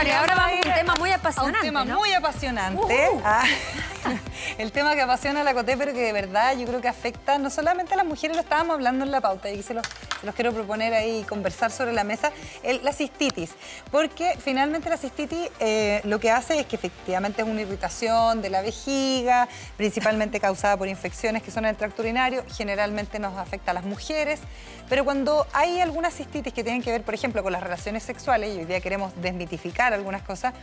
Victoria, ahora vamos a un tema muy a apasionante, un tema ¿no? muy apasionante. El tema que apasiona a la Coté, pero que de verdad yo creo que afecta no solamente a las mujeres, lo estábamos hablando en la pauta y se los quiero proponer ahí y conversar sobre la mesa, la cistitis. Porque finalmente la cistitis lo que hace es que efectivamente es una irritación de la vejiga, principalmente causada por infecciones que son en el tracto urinario, generalmente nos afecta a las mujeres, pero cuando hay algunas cistitis que tienen que ver, por ejemplo, con las relaciones sexuales, y hoy día queremos desmitificar algunas cosas,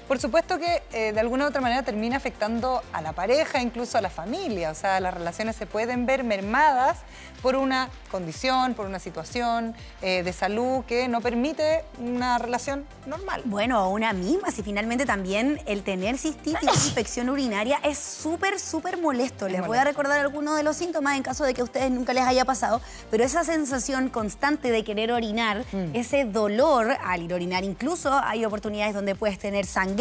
por supuesto que de alguna u otra manera termina afectando a la pareja, incluso a la familia. O sea, las relaciones se pueden ver mermadas por una condición, por una situación de salud que no permite una relación normal. Bueno, una misma, si finalmente también el tener cistitis o infección urinaria es súper, súper molesto. Les voy a recordar algunos de los síntomas en caso de que a ustedes nunca les haya pasado, pero esa sensación constante de querer orinar, ese dolor al ir a orinar, incluso hay oportunidades donde puedes tener sangrado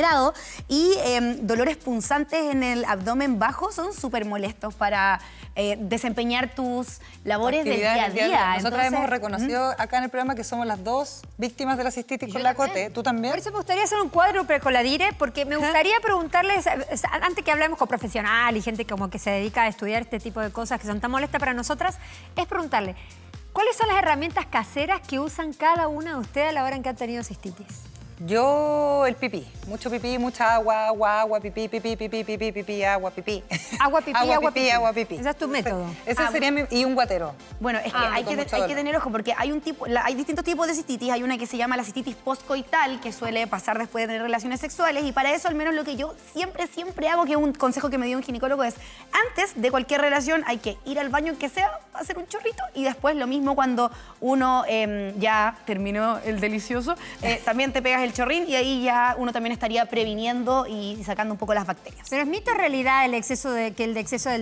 y dolores punzantes en el abdomen bajo son súper molestos para desempeñar tus labores del día a día. Nosotras hemos reconocido acá en el programa que somos las dos víctimas de la cistitis con la Coté. ¿Tú también? Por eso me gustaría hacer un cuádruple con la Dire, porque me gustaría preguntarles, antes que hablemos con profesional y gente como que se dedica a estudiar este tipo de cosas que son tan molestas para nosotras, es preguntarle, ¿cuáles son las herramientas caseras que usan cada una de ustedes a la hora en que han tenido cistitis? Yo el pipí, mucho pipí, mucha agua, pipí, agua, pipí. Agua, pipí, agua, pipí. Ese es tu método. Ese sería y un guatero. Bueno, es que hay que tener ojo porque hay distintos tipos de cistitis. Hay una que se llama la cistitis postcoital, que suele pasar después de tener relaciones sexuales, y para eso al menos lo que yo siempre hago, que es un consejo que me dio un ginecólogo, es antes de cualquier relación hay que ir al baño, que sea, hacer un chorrito, y después lo mismo cuando uno ya terminó el delicioso, también te pegas el chorrín y ahí ya uno también estaría previniendo y sacando un poco las bacterias. Pero es mito o realidad el exceso del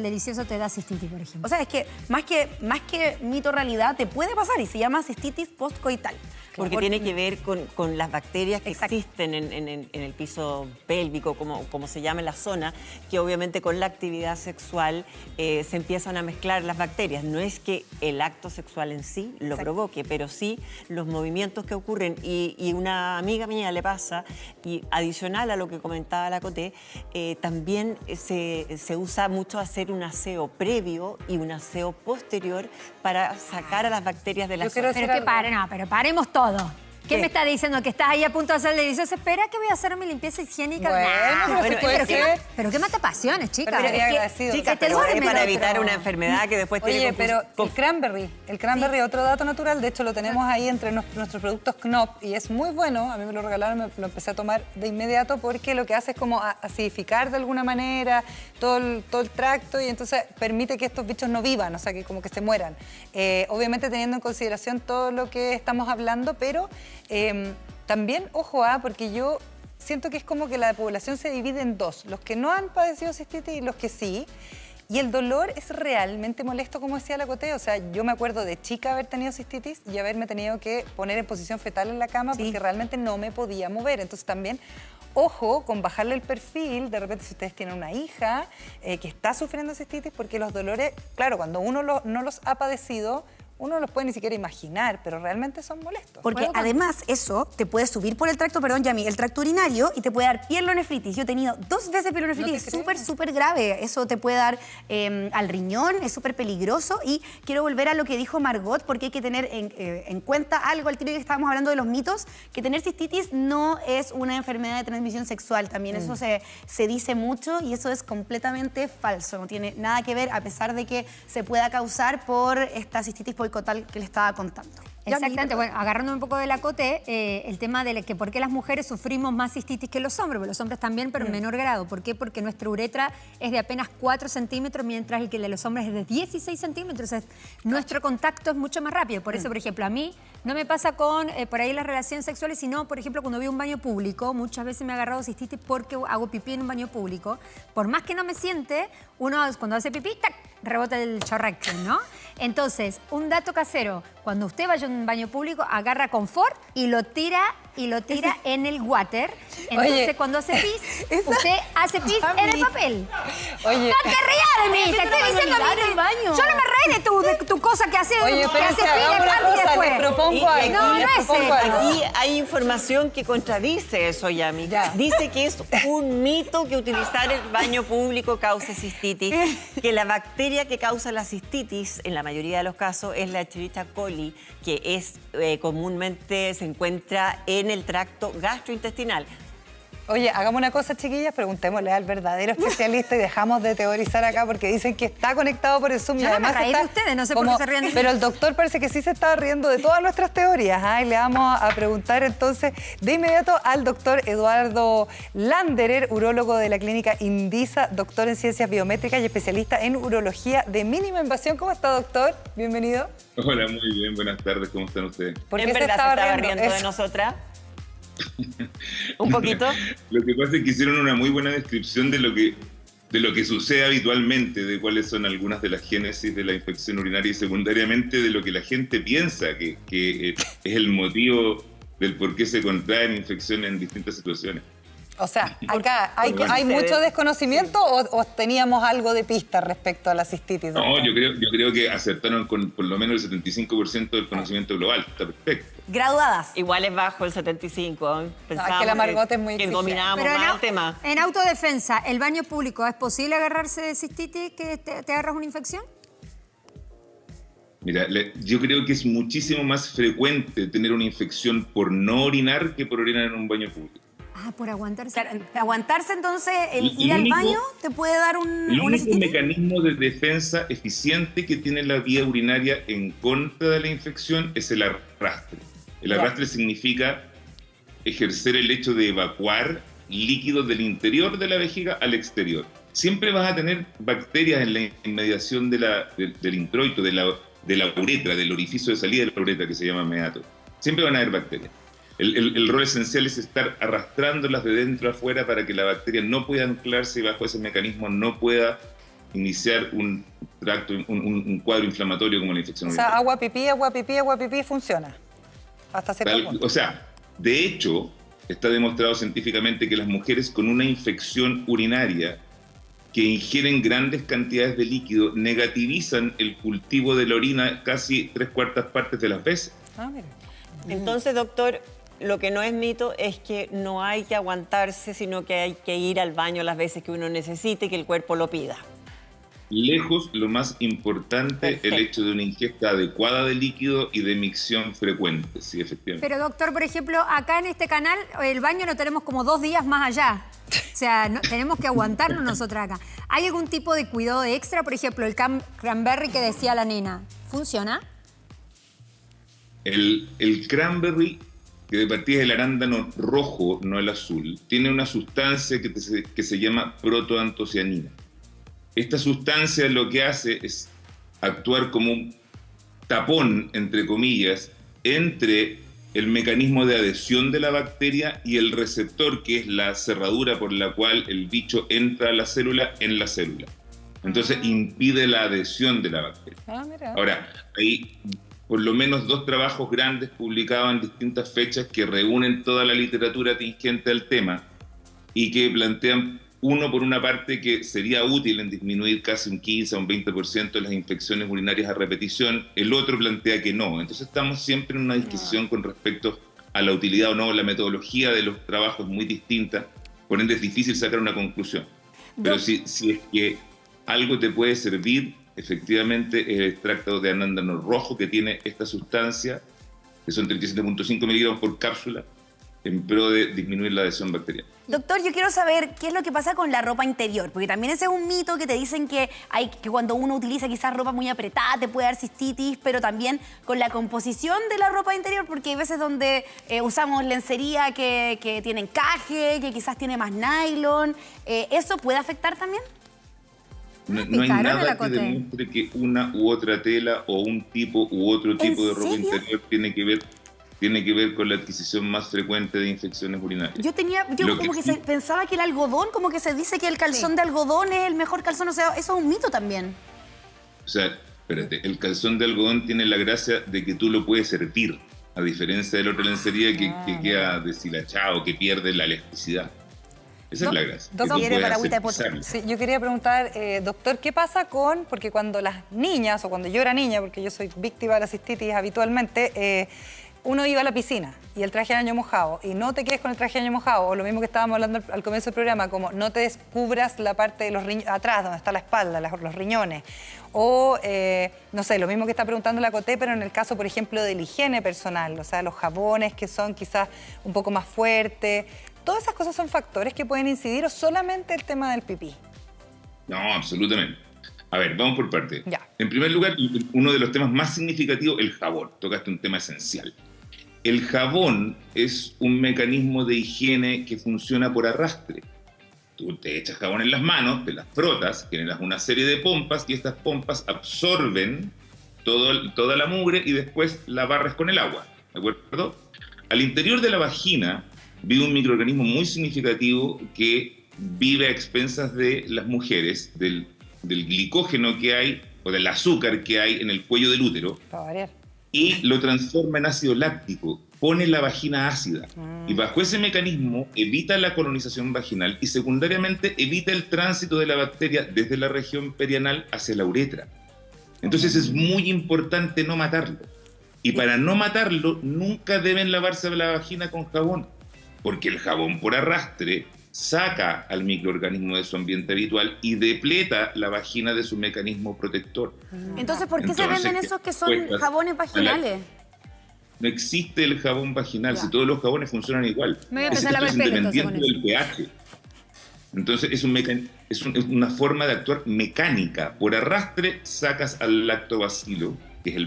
delicioso te da cistitis, por ejemplo. O sea, es que más que mito o realidad te puede pasar y se llama cistitis postcoital. Porque tiene que ver con las bacterias que existen en el piso pélvico, como se llama en la zona, que obviamente con la actividad sexual se empiezan a mezclar las bacterias. No es que el acto sexual en sí lo provoque, pero sí los movimientos que ocurren. Y una amiga mía le pasa, y adicional a lo que comentaba la Coté, también se usa mucho hacer un aseo previo y un aseo posterior para sacar a las bacterias de la zona. Pero paremos todo. ¿Qué me está diciendo? ¿Que estás ahí a punto de hacer el delicioso? Espera que voy a hacer mi limpieza higiénica. Pero qué mata pasiones, chicas. Pero es para evitar una enfermedad que después tiene... Oye, pero el cranberry, otro dato natural, de hecho lo tenemos ahí entre nuestros productos Knop y es muy bueno, a mí me lo regalaron, lo empecé a tomar de inmediato porque lo que hace es como acidificar de alguna manera todo el tracto y entonces permite que estos bichos no vivan, o sea, que como que se mueran. Obviamente teniendo en consideración todo lo que estamos hablando, pero también, ojo, porque yo siento que es como que la población se divide en dos, los que no han padecido cistitis y los que sí. Y el dolor es realmente molesto, como decía la Coté. O sea, yo me acuerdo de chica haber tenido cistitis y haberme tenido que poner en posición fetal en la cama porque realmente no me podía mover. Entonces también, ojo con bajarle el perfil, de repente si ustedes tienen una hija que está sufriendo cistitis, porque los dolores, claro, cuando uno no los ha padecido, uno no los puede ni siquiera imaginar, pero realmente son molestos. Porque además eso te puede subir por el tracto, el tracto urinario y te puede dar pielonefritis. Yo he tenido 2 veces pielonefritis, es súper grave. Eso te puede dar al riñón, es súper peligroso. Y quiero volver a lo que dijo Margot, porque hay que tener en cuenta algo, al tiro que estábamos hablando de los mitos, que tener cistitis no es una enfermedad de transmisión sexual. También eso se dice mucho y eso es completamente falso. No tiene nada que ver, a pesar de que se pueda causar por esta cistitis postcoital que le estaba contando. Exactamente. Bueno, agarrándome un poco de la Coté, el tema de que por qué las mujeres sufrimos más cistitis que los hombres, porque los hombres también, pero en menor grado. ¿Por qué? Porque nuestra uretra es de apenas 4 centímetros, mientras el que de los hombres es de 16 centímetros. O sea, nuestro contacto es mucho más rápido. Por eso, por ejemplo, a mí no me pasa con por ahí las relaciones sexuales, sino, por ejemplo, cuando voy a un baño público, muchas veces me ha agarrado cistitis porque hago pipí en un baño público. Por más que no me siente, uno cuando hace pipí, ¡tac!, rebota el chorracho, ¿no? Entonces, un dato casero, cuando usted vaya a un baño público, agarra confort y lo tira y lo tira en el water. Entonces, Oye, cuando hace pis, usted hace pis en el papel. Oye, ¡No te rías de mí! Te estoy diciendo a mí en el baño. Yo no me reí de tu cosa que hace oye, que hace espérense, pis hagamos de una party cosa, después. les propongo algo. No, les no es propongo algo. Aquí hay información que contradice eso, Yami. Ya. Dice que es un mito que utilizar el baño público cause cistitis, que la bacteria que causa la cistitis, en la mayoría de los casos, es la Escherichia coli, que es comúnmente se encuentra en el tracto gastrointestinal. Oye, hagamos una cosa, chiquillas, preguntémosle al verdadero especialista y dejamos de teorizar acá porque dicen que está conectado por el Zoom. Yo y no me además reí de está ustedes, no sé por qué se ríen de mí. Pero el doctor parece que sí se estaba riendo de todas nuestras teorías. Y le vamos a preguntar entonces de inmediato al doctor Eduardo Landerer, urólogo de la clínica Indisa, doctor en ciencias biométricas y especialista en urología de mínima invasión. ¿Cómo está, doctor? Bienvenido. Hola, muy bien, buenas tardes, ¿cómo están ustedes? ¿Por ¿En qué se verdad estaba riendo? de Eso. nosotras? ¿Un poquito? Lo que pasa es que hicieron una muy buena descripción de lo que sucede habitualmente, de cuáles son algunas de las génesis de la infección urinaria y secundariamente de lo que la gente piensa que es el motivo del por qué se contraen infecciones en distintas situaciones. O sea, acá hay sucede? mucho desconocimiento o teníamos algo de pista respecto a la cistitis. No, doctor? yo creo que acertaron con por lo menos el 75% del conocimiento global, está perfecto. Graduadas. Igual es bajo el 75. Pensábamos que la Margot es muy que exigente. dominábamos Pero más el tema. en autodefensa, ¿el baño público es posible agarrarse de cistitis que te agarras una infección? Mira, yo creo que es muchísimo más frecuente tener una infección por no orinar que por orinar en un baño público. Ah, por aguantarse. Claro, aguantarse entonces, el El ir al único- baño te puede dar El una único cistitis. mecanismo de defensa eficiente que tiene la vía urinaria en contra de la infección es el arrastre. El arrastre significa ejercer el hecho de evacuar líquidos del interior de la vejiga al exterior. Siempre vas a tener bacterias en la inmediación del introito, de la uretra, del orificio de salida de la uretra que se llama meato. Siempre van a haber bacterias. El rol esencial es estar arrastrándolas de dentro a afuera para que la bacteria no pueda anclarse y bajo ese mecanismo no pueda iniciar un cuadro inflamatorio como la infección O sea, urinaria. agua pipí funciona. Hasta cierto punto. O sea, de hecho, está demostrado científicamente que las mujeres con una infección urinaria que ingieren grandes cantidades de líquido negativizan el cultivo de la orina casi 3/4 partes de las veces. Ah, mira. Entonces, doctor, lo que no es mito es que no hay que aguantarse, sino que hay que ir al baño las veces que uno necesite y que el cuerpo lo pida. Lejos, lo más importante, Perfecto. el hecho de una ingesta adecuada de líquido y de micción frecuente, sí, efectivamente. Pero doctor, por ejemplo, acá en este canal el baño lo tenemos como 2 días más allá. O sea, tenemos que aguantarnos nosotras acá. ¿Hay algún tipo de cuidado de extra? Por ejemplo, el cranberry que decía la nena, ¿funciona? El cranberry, que de partida es el arándano rojo, no el azul, tiene una sustancia que se llama protoantocianina. Esta sustancia lo que hace es actuar como un tapón, entre comillas, entre el mecanismo de adhesión de la bacteria y el receptor, que es la cerradura por la cual el bicho entra a la célula en la célula. Entonces impide la adhesión de la bacteria. Ah, mira. Ahora, hay por lo menos 2 trabajos grandes publicados en distintas fechas que reúnen toda la literatura tingente al tema y que plantean, uno, por una parte, que sería útil en disminuir casi un 15 a un 20% de las infecciones urinarias a repetición. El otro plantea que no. Entonces estamos siempre en una discusión con respecto a la utilidad o no. La metodología de los trabajos es muy distinta. Por ende es difícil sacar una conclusión. Pero si es que algo te puede servir, efectivamente es el extracto de arándano rojo que tiene esta sustancia, que son 37.5 miligramos por cápsula, en pro de disminuir la adhesión bacteriana. Doctor, yo quiero saber qué es lo que pasa con la ropa interior, porque también ese es un mito que te dicen que cuando uno utiliza quizás ropa muy apretada te puede dar cistitis, pero también con la composición de la ropa interior, porque hay veces donde usamos lencería que tiene encaje, que quizás tiene más nylon, ¿eso puede afectar también? No hay Picaron a la nada que Cote. demuestre que una u otra tela o un tipo u otro tipo de ropa serio? interior tiene que ver con la adquisición más frecuente de infecciones urinarias. Yo Lo como que sí- pensaba que el algodón, como que se dice que el calzón de algodón es el mejor calzón, o sea, eso es un mito también. O sea, espérate, el calzón de algodón tiene la gracia de que tú lo puedes hervir. a diferencia de la otra lencería que queda deshilachado, que pierde la elasticidad. Esa es la gracia. Sí, yo quería preguntar, doctor, ¿qué pasa porque cuando las niñas, o cuando yo era niña, porque yo soy víctima de la cistitis habitualmente, uno iba a la piscina y el traje de baño mojado, y no te quedes con el traje de baño mojado, o lo mismo que estábamos hablando al comienzo del programa, como no te descubras la parte de los riñones, atrás, donde está la espalda, los riñones, o, no sé, lo mismo que está preguntando la Coté, pero en el caso, por ejemplo, de la higiene personal, o sea, los jabones que son quizás un poco más fuertes, ¿todas esas cosas son factores que pueden incidir o solamente el tema del pipí? No, absolutamente. A ver, vamos por parte. Ya. En primer lugar, uno de los temas más significativos, el jabón. Tocaste un tema esencial. El jabón es un mecanismo de higiene que funciona por arrastre. Tú te echas jabón en las manos, te las frotas, generas una serie de pompas y estas pompas absorben toda la mugre y después la barres con el agua. ¿De acuerdo? Al interior de la vagina vive un microorganismo muy significativo que vive a expensas de las mujeres, del glicógeno que hay, o del azúcar que hay en el cuello del útero, Para variar. y lo transforma en ácido láctico, pone la vagina ácida. Y bajo ese mecanismo evita la colonización vaginal y secundariamente evita el tránsito de la bacteria desde la región perianal hacia la uretra. Entonces es muy importante no matarlo. Y para no matarlo, nunca deben lavarse la vagina con jabón, porque el jabón por arrastre saca al microorganismo de su ambiente habitual y depleta la vagina de su mecanismo protector. Entonces, ¿por qué se venden esos que son jabones vaginales? No existe el jabón vaginal, si todos los jabones funcionan igual. Me voy a empezar a lavar el pelo, independiente entonces, del pH. Entonces es una forma de actuar mecánica. Por arrastre sacas al lactobacilo, que es el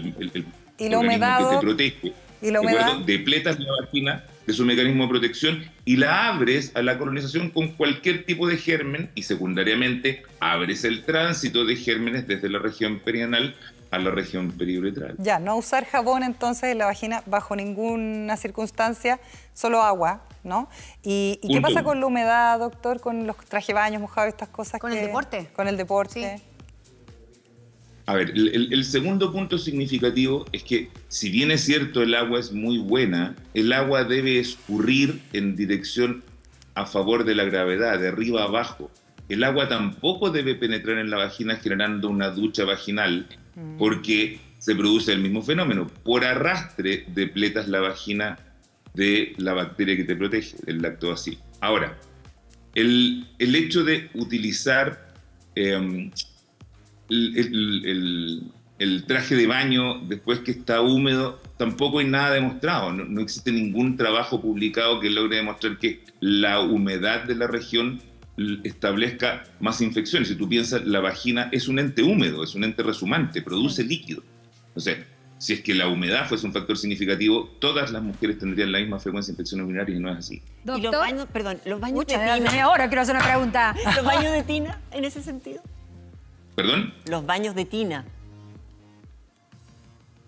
¿Y la organismo humedad, que te protege. ¿Y la humedad? Depletas la vagina de su mecanismo de protección y la abres a la colonización con cualquier tipo de germen y secundariamente abres el tránsito de gérmenes desde la región perianal a la región periuretral. Ya, no usar jabón entonces en la vagina bajo ninguna circunstancia, solo agua, ¿no? ¿Y qué pasa con la humedad, doctor, con los trajes de baño mojados, estas cosas? ¿Con el deporte? Con el deporte. Sí. A ver, el segundo punto significativo es que, si bien es cierto el agua es muy buena, el agua debe escurrir en dirección a favor de la gravedad, de arriba a abajo. El agua tampoco debe penetrar en la vagina generando una ducha vaginal, porque se produce el mismo fenómeno. Por arrastre depletas la vagina de la bacteria que te protege, el lactobacilo. Ahora, el hecho de utilizar el traje de baño después que está húmedo, tampoco hay nada demostrado. No existe ningún trabajo publicado que logre demostrar que la humedad de la región establezca más infecciones. Si tú piensas, la vagina es un ente húmedo, es un ente resumante, produce líquido. Entonces, si es que la humedad fuese un factor significativo, todas las mujeres tendrían la misma frecuencia de infecciones urinarias y no es así. Doctor, ¿Y los baños, perdón, los baños de Pucha, tina? ahora quiero hacer una pregunta. ¿Los baños de tina en ese sentido? ¿Perdón? Los baños de tina.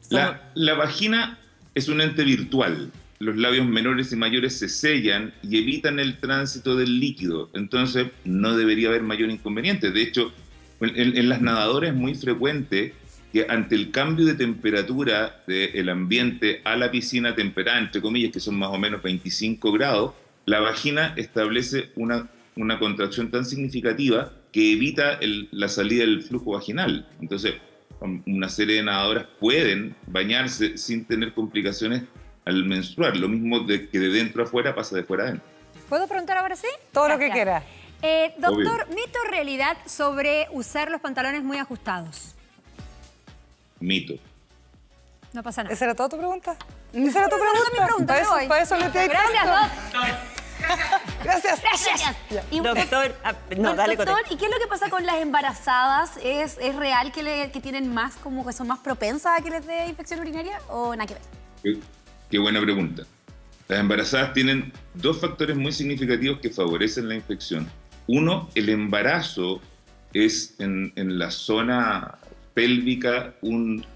La vagina es un ente virtual. Los labios menores y mayores se sellan y evitan el tránsito del líquido. Entonces, no debería haber mayor inconveniente. De hecho, en las nadadoras es muy frecuente que ante el cambio de temperatura del ambiente a la piscina temperada, entre comillas, que son más o menos 25 grados, la vagina establece una contracción tan significativa que evita la salida del flujo vaginal. Entonces, una serie de nadadoras pueden bañarse sin tener complicaciones al menstruar. Lo mismo que de dentro a afuera pasa de fuera a dentro. ¿Puedo preguntar ahora sí? Todo lo que quiera. Doctor, Obvio. ¿mito o realidad sobre usar los pantalones muy ajustados? Mito. No pasa nada. ¿Esa era toda tu pregunta? ¿Esa era tu pregunta? mi pregunta, me voy. Para eso le te Gracias, Doc. Gracias. Gracias. Y, Doctor, no, dale, doctor, Coté. ¿y qué es lo que pasa con las embarazadas? ¿Es real que tienen más, como que son más propensas a que les dé infección urinaria o nada que ver? Qué buena pregunta. Las embarazadas tienen dos factores muy significativos que favorecen la infección. Uno, el embarazo es en la zona pélvica un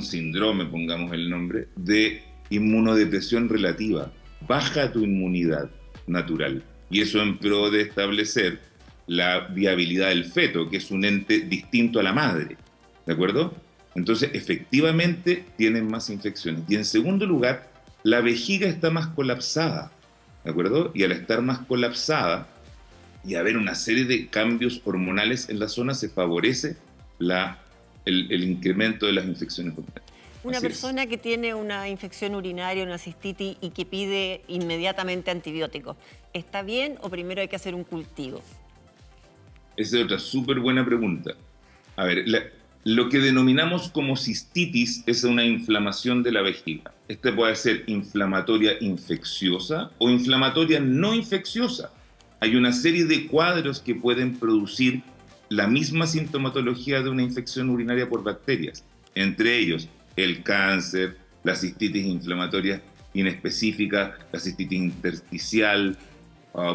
síndrome, pongamos el nombre, de inmunodepresión relativa. Baja tu inmunidad natural. Y eso en pro de establecer la viabilidad del feto, que es un ente distinto a la madre. ¿De acuerdo? Entonces, efectivamente, tienen más infecciones. Y en segundo lugar, la vejiga está más colapsada, ¿de acuerdo? Y al estar más colapsada y haber una serie de cambios hormonales en la zona, se favorece el incremento de las infecciones urinarias. Una persona que tiene una infección urinaria, una cistitis y que pide inmediatamente antibióticos, ¿está bien o primero hay que hacer un cultivo? Esa es otra súper buena pregunta. A ver, lo que denominamos como cistitis es una inflamación de la vejiga. Esta puede ser inflamatoria infecciosa o inflamatoria no infecciosa. Hay una serie de cuadros que pueden producir la misma sintomatología de una infección urinaria por bacterias, entre ellos el cáncer, la cistitis inflamatoria inespecífica, la cistitis intersticial,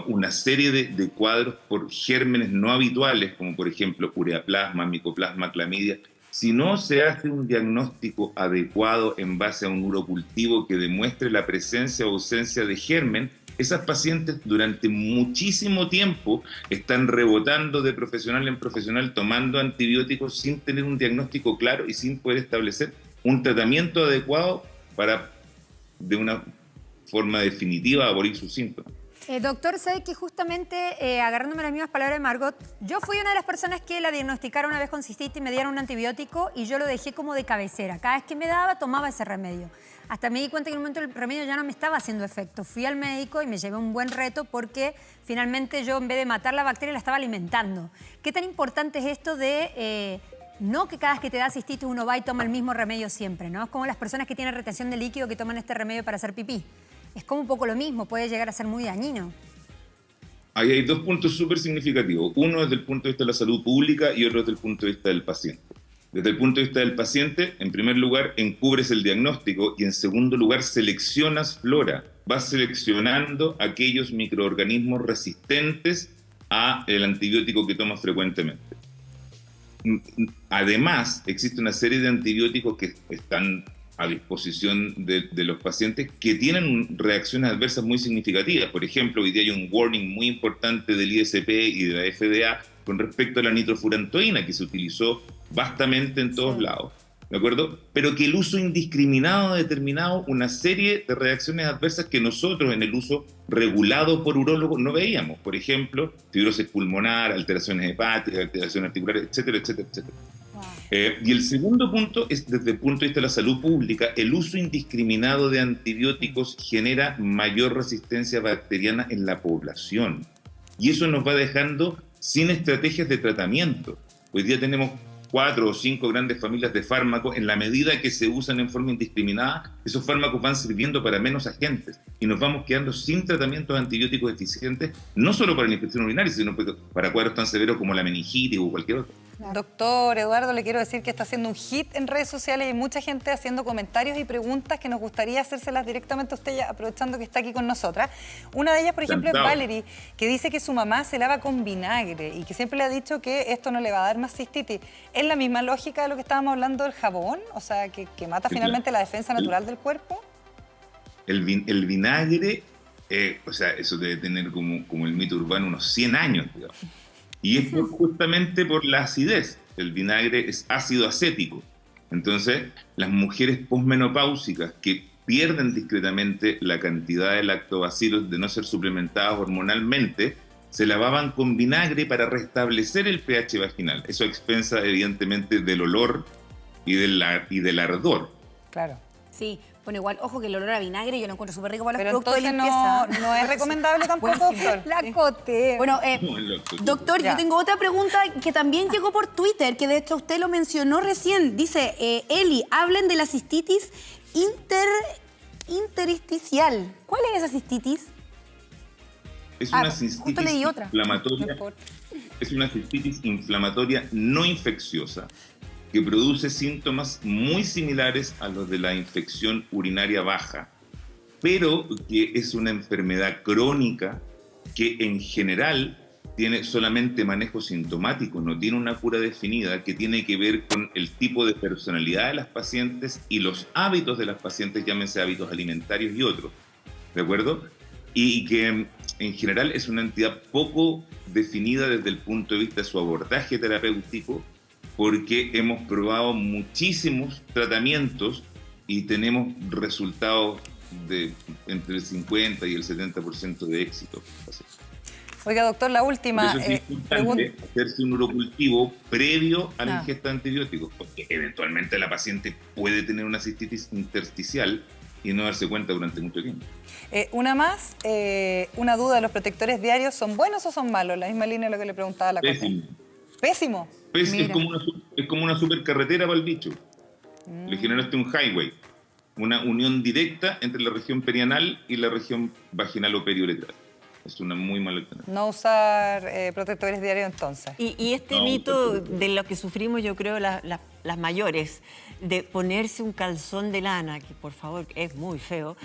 una serie de cuadros por gérmenes no habituales, como por ejemplo ureaplasma, micoplasma, clamidia. Si no se hace un diagnóstico adecuado en base a un urocultivo que demuestre la presencia o ausencia de germen, esas pacientes durante muchísimo tiempo están rebotando de profesional en profesional, tomando antibióticos sin tener un diagnóstico claro y sin poder establecer un tratamiento adecuado para, de una forma definitiva, abolir sus síntomas. Doctor, sabe que justamente, agarrándome las mismas palabras de Margot, yo fui una de las personas que la diagnosticaron una vez con cistitis, me dieron un antibiótico y yo lo dejé como de cabecera. Cada vez que me daba, tomaba ese remedio. Hasta me di cuenta que en un momento el remedio ya no me estaba haciendo efecto. Fui al médico y me llevé un buen reto porque finalmente yo, en vez de matar la bacteria, la estaba alimentando. ¿Qué tan importante es esto de no que cada vez que te da cistitis uno va y toma el mismo remedio siempre, ¿no? Es como las personas que tienen retención de líquido que toman este remedio para hacer pipí. Es como un poco lo mismo, puede llegar a ser muy dañino. Ahí hay dos puntos súper significativos. Uno desde el punto de vista de la salud pública y otro desde el punto de vista del paciente. Desde el punto de vista del paciente, en primer lugar, encubres el diagnóstico y en segundo lugar, seleccionas flora. Vas seleccionando aquellos microorganismos resistentes al antibiótico que tomas frecuentemente. Además, existe una serie de antibióticos que están a disposición de los pacientes que tienen reacciones adversas muy significativas. Por ejemplo, hoy día hay un warning muy importante del ISP y de la FDA con respecto a la nitrofurantoína, que se utilizó vastamente en todos lados, ¿de acuerdo? Pero que el uso indiscriminado ha determinado una serie de reacciones adversas que nosotros en el uso regulado por urólogos no veíamos. Por ejemplo, fibrosis pulmonar, alteraciones hepáticas, alteraciones articulares, etcétera, etcétera, etcétera. Y el segundo punto es, desde el punto de vista de la salud pública, el uso indiscriminado de antibióticos genera mayor resistencia bacteriana en la población. Y eso nos va dejando sin estrategias de tratamiento. Hoy día tenemos 4 o 5 grandes familias de fármacos. En la medida que se usan en forma indiscriminada, esos fármacos van sirviendo para menos agentes y nos vamos quedando sin tratamientos antibióticos eficientes, no solo para la infección urinaria, sino para cuadros tan severos como la meningitis o cualquier otro. Doctor Eduardo, le quiero decir que está haciendo un hit en redes sociales y hay mucha gente haciendo comentarios y preguntas que nos gustaría hacérselas directamente a usted, ya aprovechando que está aquí con nosotras. Una de ellas, por ejemplo, es Valerie, que dice que su mamá se lava con vinagre y que siempre le ha dicho que esto no le va a dar más cistitis. ¿Es la misma lógica de lo que estábamos hablando del jabón? O sea, que mata finalmente la defensa natural del cuerpo. El vinagre, o sea, eso debe tener como el mito urbano unos 100 años, digamos. Y es justamente por la acidez. El vinagre es ácido acético. Entonces, las mujeres posmenopáusicas que pierden discretamente la cantidad de lactobacilos de no ser suplementadas hormonalmente, se lavaban con vinagre para restablecer el pH vaginal. Eso a expensa, evidentemente, del olor y del ardor. Claro. Sí, bueno, igual, ojo que el olor a vinagre yo lo encuentro súper rico para los pero productos de entonces limpieza. no es recomendable tampoco, doctor. La cote. Bueno, doctor, Ya. yo tengo otra pregunta que también llegó por Twitter, que de hecho usted lo mencionó recién. Dice, Eli, hablen de la cistitis intersticial. ¿Cuál es esa cistitis? Es una justo leí otra. inflamatoria. Es una cistitis inflamatoria no infecciosa que produce síntomas muy similares a los de la infección urinaria baja, pero que es una enfermedad crónica que en general tiene solamente manejo sintomático, no tiene una cura definida, que tiene que ver con el tipo de personalidad de las pacientes y los hábitos de las pacientes, llámense hábitos alimentarios y otros, ¿de acuerdo? Y que en general es una entidad poco definida desde el punto de vista de su abordaje terapéutico, porque hemos probado muchísimos tratamientos y tenemos resultados de entre el 50 y el 70% de éxito. Así. Oiga, doctor, la última. Por eso es importante hacerse un urocultivo previo a la ingesta de antibióticos, porque eventualmente la paciente puede tener una cistitis intersticial y no darse cuenta durante mucho tiempo. Una más, una duda, ¿los protectores diarios son buenos o son malos? La misma línea de lo que le preguntaba a la Cote. Pésimo. ¿Pésimo? Es como una supercarretera para el bicho. Le generaste un highway, una unión directa entre la región perianal y la región vaginal o periuretral. Es una muy mala alternativa. No usar protectores diarios entonces. Y este mito de lo que sufrimos, yo creo, las mayores, de ponerse un calzón de lana, que por favor es muy feo,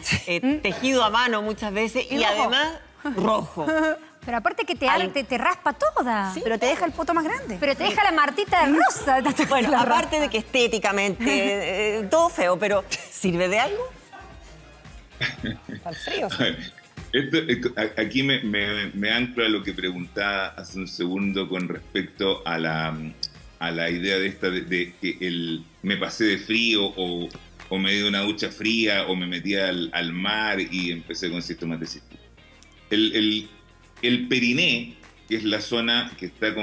tejido a mano muchas veces y además rojo. Pero aparte que te raspa toda. Sí, pero te deja el poto más grande. Pero te deja la martita de rosa. Bueno, aparte de que estéticamente todo feo, pero ¿sirve de algo? Al frío. Aquí me anclo a lo que preguntaba hace un segundo con respecto a la idea de que me pasé de frío o me di una ducha fría o me metí al mar y empecé con síntomas de cistitis. El periné, que es la zona que está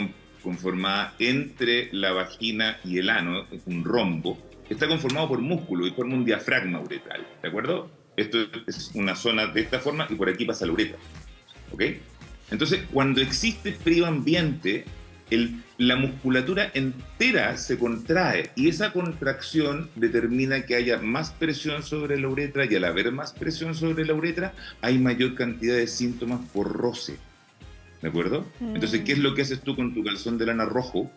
conformada entre la vagina y el ano, es un rombo, está conformado por músculo y forma un diafragma uretral, ¿de acuerdo? Esto es una zona de esta forma y por aquí pasa la uretra, ¿ok? Entonces, cuando existe frío ambiente, la musculatura entera se contrae y esa contracción determina que haya más presión sobre la uretra y al haber más presión sobre la uretra hay mayor cantidad de síntomas por roce, ¿de acuerdo? Entonces, ¿qué es lo que haces tú con tu calzón de lana rojo?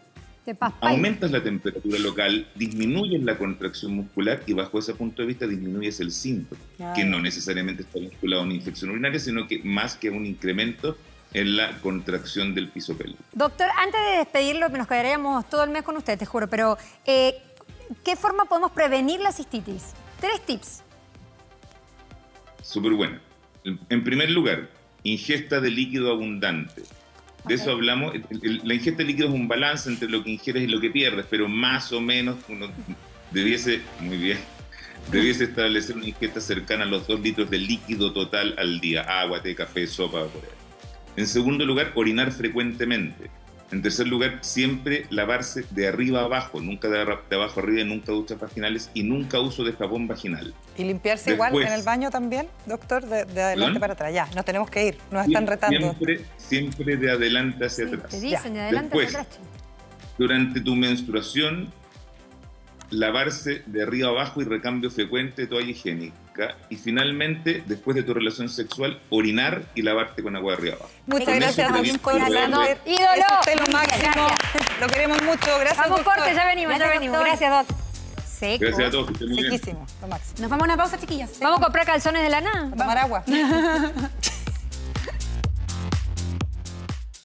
Aumentas la temperatura local, disminuyes la contracción muscular y bajo ese punto de vista disminuyes el síntoma, que no necesariamente está vinculado a una infección urinaria, sino que más que un incremento en la contracción del piso pélvico. Doctor, antes de despedirlo, nos quedaríamos todo el mes con usted, te juro, pero ¿qué forma podemos prevenir la cistitis? 3 tips. Súper bueno. En primer lugar, ingesta de líquido abundante. De eso hablamos. La ingesta de líquido es un balance entre lo que ingieres y lo que pierdes, pero más o menos uno debiese establecer una ingesta cercana a los 2 litros de líquido total al día. Agua, té, café, sopa, por ahí. En segundo lugar, orinar frecuentemente. En tercer lugar, siempre lavarse de arriba a abajo, nunca de abajo arriba, nunca duchas vaginales y nunca uso de jabón vaginal. ¿Y limpiarse igual en el baño también, doctor? De adelante para atrás. Ya, nos tenemos que ir, nos están retando. Siempre de adelante hacia atrás. Te dicen de adelante hacia atrás. Durante tu menstruación, lavarse de arriba a abajo y recambio frecuente de toalla higiénica. Y finalmente, después de tu relación sexual, orinar y lavarte con agua de arriba abajo. Muchas gracias, doctor. ¡Ídolo! Usted es lo máximo. Lo queremos mucho. Gracias, Vamos, doctor. corte, ya venimos. Gracias, Doc. Seco. Gracias a todos, que estén muy bien. Sequísimo, lo máximo. Nos vamos a una pausa, chiquillas. ¿Vamos a comprar calzones de lana? A tomar agua.